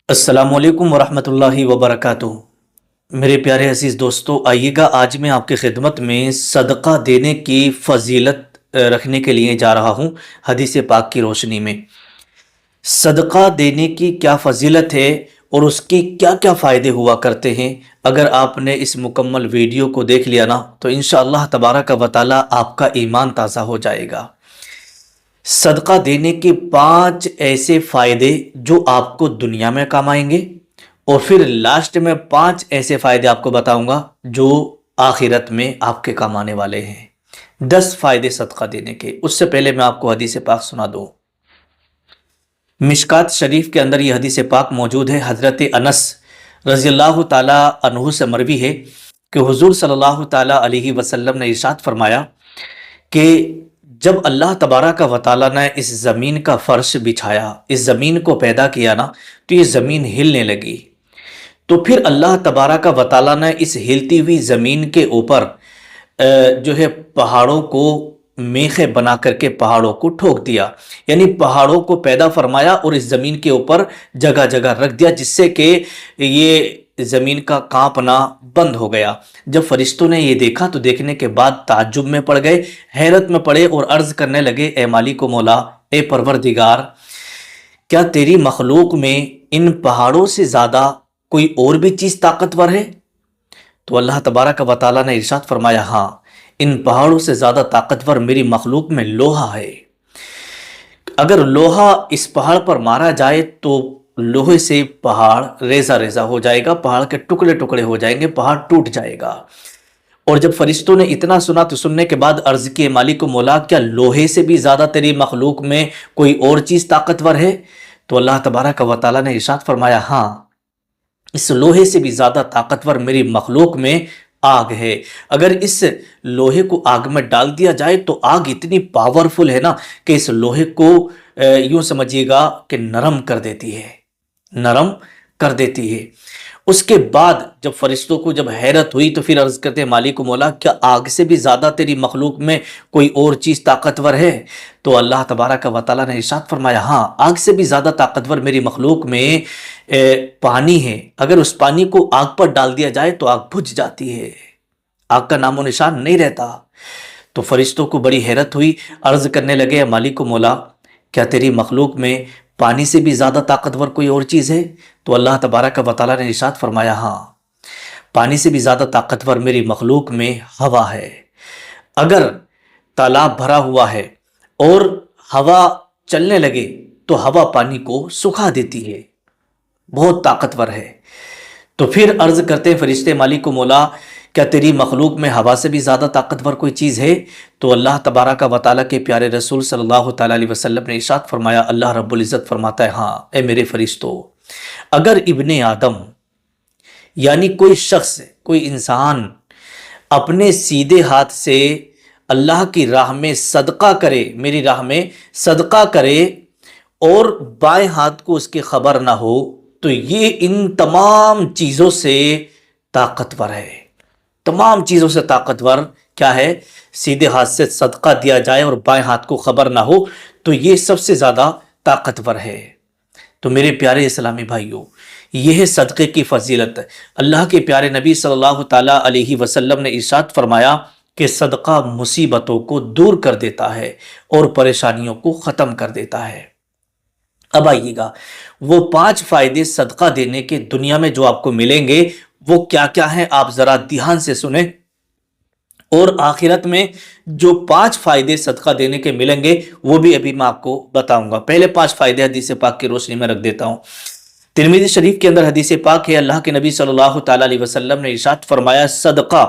अस्सलाम वालेकुम वरहमतुल्लाहि वबरकातुहू। मेरे प्यारे अजीज़ दोस्तों, आइएगा आज मैं आपकी खिदमत में सदका देने की फजीलत रखने के लिए जा रहा हूँ। हदीस पाक की रोशनी में सदका देने की क्या फजीलत है और उसके क्या क्या फ़ायदे हुआ करते हैं, अगर आपने इस मुकम्मल वीडियो को देख लिया ना तो इंशाअल्लाह तबारक व तआला आपका ईमान ताज़ा हो जाएगा। सदका देने के 5 ऐसे फायदे जो आपको दुनिया में काम आएंगे, और फिर लास्ट में 5 ऐसे फायदे आपको बताऊंगा जो आखिरत में आपके काम आने वाले हैं। 10 फायदे सदका देने के। उससे पहले मैं आपको हदीस पाक सुना दूं। मिशकात शरीफ के अंदर यह हदीस पाक मौजूद है। हज़रत अनस रज़ियल्लाहु ताला अन्हु से मरवी है कि हुज़ूर सल्लल्लाहु ताला अलैहि वसल्लम ने इरशाद फरमाया कि जब अल्लाह तबारक व तआला ने इस ज़मीन का फ़र्श बिछाया, इस ज़मीन को पैदा किया ना, तो ये ज़मीन हिलने लगी। तो फिर अल्लाह तबारक व तआला ने इस हिलती हुई ज़मीन के ऊपर जो है पहाड़ों को मेखे बना करके पहाड़ों को ठोक दिया, यानी पहाड़ों को पैदा फरमाया और इस ज़मीन के ऊपर जगह जगह रख दिया, जिससे कि ये ज़मीन का कांपना बंद हो गया। जब फरिश्तों ने ये देखा तो देखने के बाद ताज्जुब में पड़ गए, हैरत में पड़े और अर्ज़ करने लगे, ए मालिक व मौला, ए परवरदिगार, क्या तेरी मखलूक में इन पहाड़ों से ज़्यादा कोई और भी चीज़ ताकतवर है? तो अल्लाह तबारक व तआला ने इरशाद फरमाया, हाँ, इन पहाड़ों से ज़्यादा ताकतवर मेरी मखलूक में लोहा है। अगर लोहा इस पहाड़ पर मारा जाए तो लोहे से पहाड़ रेजा रेजा हो जाएगा, पहाड़ के टुकड़े टुकड़े हो जाएंगे, पहाड़ टूट जाएगा। और जब फरिश्तों ने इतना सुना तो सुनने के बाद अर्ज किए, मालिक मौला, क्या लोहे से भी ज़्यादा तेरी मखलूक में कोई और चीज़ ताकतवर है? तो अल्लाह तबारक व तआला ने इरशाद फरमाया, हाँ, इस लोहे से भी ज़्यादा ताकतवर मेरी मखलूक में आग है। अगर इस लोहे को आग में डाल दिया जाए तो आग इतनी पावरफुल है ना कि इस लोहे को यूं समझिएगा कि नरम कर देती है, नरम कर देती है। उसके बाद जब फरिश्तों को जब हैरत हुई तो फिर अर्ज करते हैं, मालिक मौला, क्या आग से भी ज़्यादा तेरी मखलूक में कोई और चीज़ ताकतवर है? तो अल्लाह तबारक व तआला ने इरशाद फरमाया, हाँ, आग से भी ज़्यादा ताकतवर मेरी मखलूक में पानी है। अगर उस पानी को आग पर डाल दिया जाए तो आग बुझ जाती है, आग का नामो निशान नहीं रहता। तो फरिश्तों को बड़ी हैरत हुई, अर्ज करने लगे, मालिक मौला, क्या तेरी मखलूक में पानी से भी ज़्यादा ताकतवर कोई और चीज़ है? तो अल्लाह तबारक व तआला ने इरशाद फरमाया, हाँ, पानी से भी ज़्यादा ताकतवर मेरी मखलूक में हवा है। अगर तालाब भरा हुआ है और हवा चलने लगे तो हवा पानी को सुखा देती है, बहुत ताकतवर है। तो फिर अर्ज करते हैं फरिश्ते, मालिक को मौला, क्या तेरी मखलूक में हवा से भी ज़्यादा ताकतवर कोई चीज़ है? तो अल्लाह तबारक व तआला के प्यारे रसूल सल्लल्लाहु तआला अलैहि वसल्लम ने इरशाद फरमाया, अल्लाह रब्बुल इज़्ज़त फरमाता है, हाँ, ए मेरे फरिश्तों, अगर इब्ने आदम यानी कोई शख्स, कोई इंसान अपने सीधे हाथ से अल्लाह की राह में सदका करे, मेरी राह में सदका करे, और बाएं हाथ को उसकी खबर ना हो, तो ये इन तमाम चीज़ों से ताकतवर है। तमाम चीज़ों से ताकतवर क्या है? सीधे हाथ से सदका दिया जाए और बाएं हाथ को खबर ना हो, तो ये सबसे ज़्यादा ताकतवर है। तो मेरे प्यारे इस्लामी भाइयों, यह है सदक़े की फजीलत। अल्लाह के प्यारे नबी सल्लल्लाहु ताला अलैहि वसल्लम ने इरशाद फरमाया कि सदका मुसीबतों को दूर कर देता है और परेशानियों को ख़त्म कर देता है। अब आइएगा, वो 5 फायदे सदका देने के दुनिया में जो आपको मिलेंगे वो क्या क्या है, आप ज़रा ध्यान से सुने। और आखिरत में जो 5 फायदे सदका देने के मिलेंगे वो भी अभी मैं आपको बताऊंगा। पहले 5 फायदे हदीस पाक की रोशनी में रख देता हूं। तिरमिज़ी शरीफ के अंदर हदीस पाक है, अल्लाह के नबी सल्लल्लाहु ताला अलैहि वसल्लम ने इरशाद फरमाया, सदका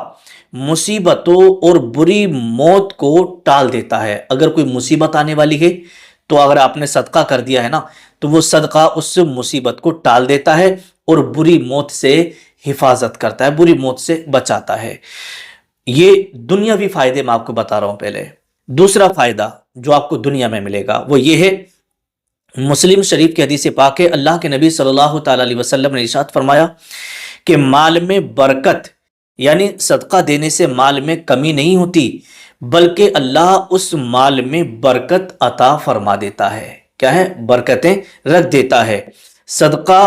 मुसीबतों और बुरी मौत को टाल देता है। अगर कोई मुसीबत आने वाली है तो अगर आपने सदका कर दिया है ना, तो वो सदका उस मुसीबत को टाल देता है और बुरी मौत से हिफाजत करता है, बुरी मौत से बचाता है। ये दुनियावी फायदे मैं आपको बता रहा हूं। पहले दूसरा फायदा जो आपको दुनिया में मिलेगा वो ये है, मुस्लिम शरीफ की हदीस पाक है, अल्लाह के नबी सल्लल्लाहु ताला अलैहि वसल्लम ने इरशाद फरमाया कि माल में बरकत, यानी सदका देने से माल में कमी नहीं होती, बल्कि अल्लाह उस माल में बरकत अता फरमा देता है। क्या है? बरकतें रख देता है। सदका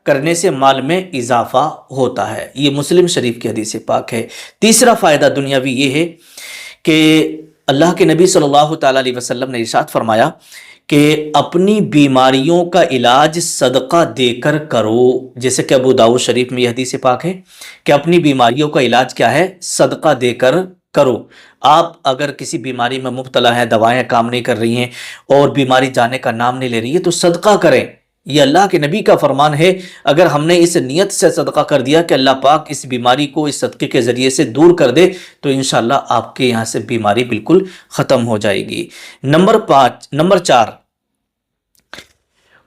کرنے سے مال میں اضافہ ہوتا ہے۔ یہ مسلم شریف کی حدیث پاک ہے۔ تیسرا فائدہ دنیاوی یہ ہے کہ اللہ کے نبی صلی اللہ تعالیٰ علیہ وسلم نے ارشاد فرمایا کہ اپنی بیماریوں کا علاج صدقہ دے کر کرو، جیسے کہ ابو داؤد شریف میں یہ حدیث پاک ہے کہ اپنی بیماریوں کا علاج کیا ہے؟ صدقہ دے کر کرو۔ آپ اگر کسی بیماری میں مبتلا ہیں، دوائیں کام نہیں کر رہی ہیں اور بیماری جانے کا نام نہیں لے رہی ہے، تو صدقہ کریں۔ یہ اللہ کے نبی کا فرمان ہے۔ اگر ہم نے اس نیت سے صدقہ کر دیا کہ اللہ پاک اس بیماری کو اس صدقے کے ذریعے سے دور کر دے، تو انشاءاللہ آپ کے یہاں سے بیماری بالکل ختم ہو جائے گی۔ نمبر 4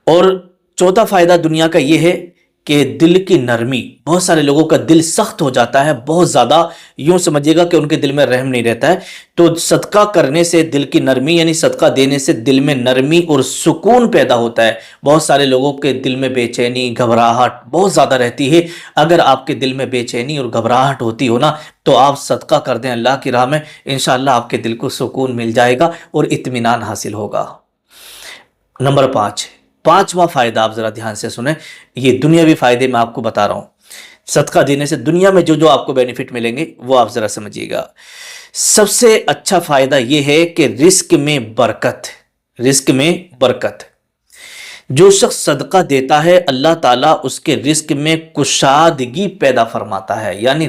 اور چوتھا فائدہ دنیا کا یہ ہے کہ دل کی نرمی۔ بہت سارے لوگوں کا دل سخت ہو جاتا ہے، بہت زیادہ، یوں سمجھیے گا کہ ان کے دل میں رحم نہیں رہتا ہے۔ تو صدقہ کرنے سے دل کی نرمی، یعنی صدقہ دینے سے دل میں نرمی اور سکون پیدا ہوتا ہے۔ بہت سارے لوگوں کے دل میں بے چینی، گھبراہٹ بہت زیادہ رہتی ہے۔ اگر آپ کے دل میں بے چینی اور گھبراہٹ ہوتی ہو نا، تو آپ صدقہ کر دیں اللہ کی راہ میں، انشاءاللہ آپ کے دل کو سکون مل جائے گا اور اطمینان حاصل ہوگا۔ نمبر 5واں فائدہ آپ ذرا دھیان سے سنیں، یہ دنیاوی فائدے میں آپ کو بتا رہا ہوں۔ صدقہ دینے سے دنیا میں جو آپ کو بینیفٹ ملیں گے وہ آپ ذرا سمجھیے گا۔ سب سے اچھا فائدہ یہ ہے کہ رزق میں برکت۔ جو شخص صدقہ دیتا ہے اللہ تعالیٰ اس کے رزق میں کشادگی پیدا فرماتا ہے، یعنی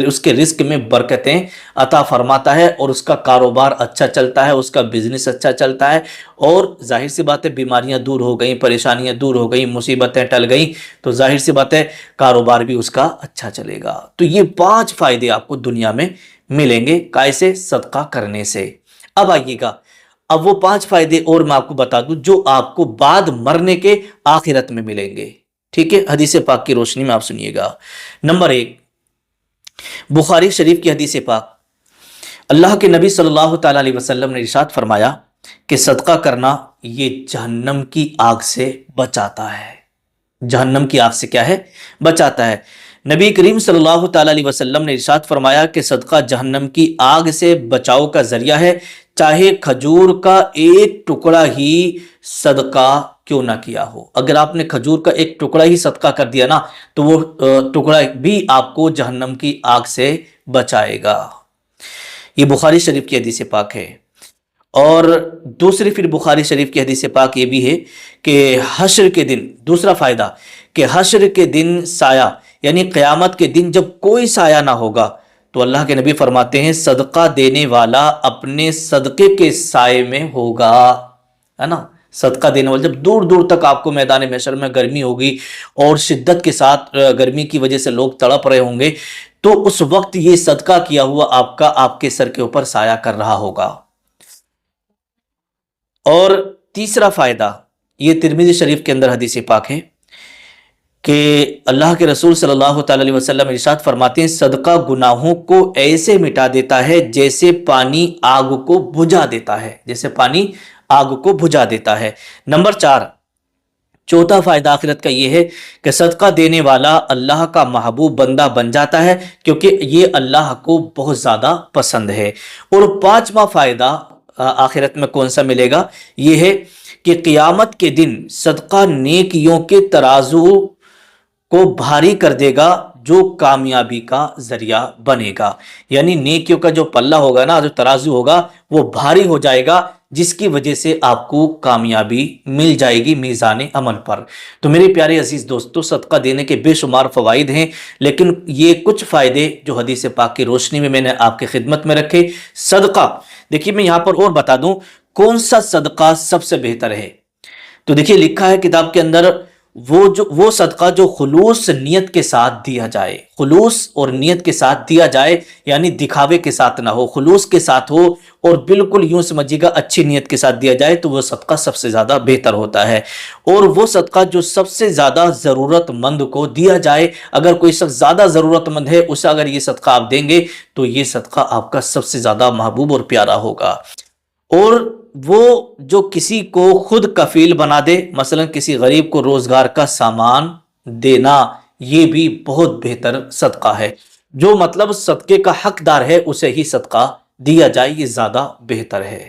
اس کے رزق میں برکتیں عطا فرماتا ہے اور اس کا کاروبار اچھا چلتا ہے، اس کا بزنس اچھا چلتا ہے، اور ظاہر سی بات ہے بیماریاں دور ہو گئیں، پریشانیاں دور ہو گئیں، مصیبتیں ٹل گئیں، تو ظاہر سی بات ہے کاروبار بھی اس کا اچھا چلے گا۔ تو یہ 5 فائدے آپ کو دنیا میں ملیں گے، کیسے؟ صدقہ کرنے سے۔ اب آئیے گا، اب وہ 5 فائدے اور میں آپ کو بتا دوں جو آپ کو بعد مرنے کے آخرت میں ملیں گے، ٹھیک ہے؟ حدیث پاک کی روشنی میں آپ سنیے گا۔ نمبر 1، بخاری شریف کی حدیث پاک، اللہ کے نبی صلی اللہ تعالیٰ علیہ وسلم نے ارشاد فرمایا کہ صدقہ کرنا یہ جہنم کی آگ سے بچاتا ہے۔ جہنم کی آگ سے کیا ہے؟ بچاتا ہے۔ نبی کریم صلی اللہ تعالیٰ علیہ وسلم نے ارشاد فرمایا کہ صدقہ جہنم کی آگ سے بچاؤ کا ذریعہ ہے، چاہے کھجور کا ایک ٹکڑا ہی صدقہ کیوں نہ کیا ہو۔ اگر آپ نے کھجور کا ایک ٹکڑا ہی صدقہ کر دیا نا، تو وہ ٹکڑا بھی آپ کو جہنم کی آگ سے بچائے گا۔ یہ بخاری شریف کی حدیث پاک ہے۔ اور دوسری پھر بخاری شریف کی حدیث پاک یہ بھی ہے کہ حشر کے دن، دوسرا فائدہ کہ حشر کے دن سایہ، یعنی قیامت کے دن جب کوئی سایہ نہ ہوگا، تو اللہ کے نبی فرماتے ہیں صدقہ دینے والا اپنے صدقے کے سائے میں ہوگا، ہے نا؟ صدقہ دینے والا، جب دور دور تک آپ کو میدان محشر میں گرمی ہوگی اور شدت کے ساتھ گرمی کی وجہ سے لوگ تڑپ رہے ہوں گے، تو اس وقت یہ صدقہ کیا ہوا آپ کے سر کے اوپر سایہ کر رہا ہوگا۔ اور تیسرا فائدہ، یہ ترمذی شریف کے اندر حدیث پاک ہے کہ اللہ کے رسول صلی اللہ تعالیٰ علیہ وسلم ارشاد فرماتے ہیں صدقہ گناہوں کو ایسے مٹا دیتا ہے جیسے پانی آگ کو بجھا دیتا ہے، جیسے پانی آگ کو بجھا دیتا ہے۔ نمبر 4، چوتھا فائدہ آخرت کا یہ ہے کہ صدقہ دینے والا اللہ کا محبوب بندہ بن جاتا ہے، کیونکہ یہ اللہ کو بہت زیادہ پسند ہے۔ اور 5واں فائدہ آخرت میں کون سا ملے گا؟ یہ ہے کہ قیامت کے دن صدقہ نیکیوں کے ترازو کو بھاری کر دے گا، جو کامیابی کا ذریعہ بنے گا۔ یعنی نیکیوں کا جو پلہ ہوگا نا، جو ترازو ہوگا، وہ بھاری ہو جائے گا، جس کی وجہ سے آپ کو کامیابی مل جائے گی میزان عمل پر۔ تو میرے پیارے عزیز دوستو، صدقہ دینے کے بے شمار فوائد ہیں، لیکن یہ کچھ فائدے جو حدیث پاک کی روشنی میں نے آپ کی خدمت میں رکھے۔ صدقہ، دیکھیے میں یہاں پر اور بتا دوں کون سا صدقہ سب سے بہتر ہے۔ تو دیکھیے لکھا ہے کتاب کے اندر، وہ صدقہ جو خلوص نیت کے ساتھ دیا جائے، خلوص اور نیت کے ساتھ دیا جائے، یعنی دکھاوے کے ساتھ نہ ہو، خلوص کے ساتھ ہو، اور بالکل یوں سمجھیے گا اچھی نیت کے ساتھ دیا جائے، تو وہ صدقہ سب سے زیادہ بہتر ہوتا ہے۔ اور وہ صدقہ جو سب سے زیادہ ضرورت مند کو دیا جائے، اگر کوئی شخص زیادہ ضرورت مند ہے، اسے اگر یہ صدقہ آپ دیں گے تو یہ صدقہ آپ کا سب سے زیادہ محبوب اور پیارا ہوگا۔ اور وہ جو کسی کو خود کفیل بنا دے، مثلا کسی غریب کو روزگار کا سامان دینا، یہ بھی بہت بہتر صدقہ ہے۔ جو مطلب صدقے کا حقدار ہے اسے ہی صدقہ دیا جائے، یہ زیادہ بہتر ہے۔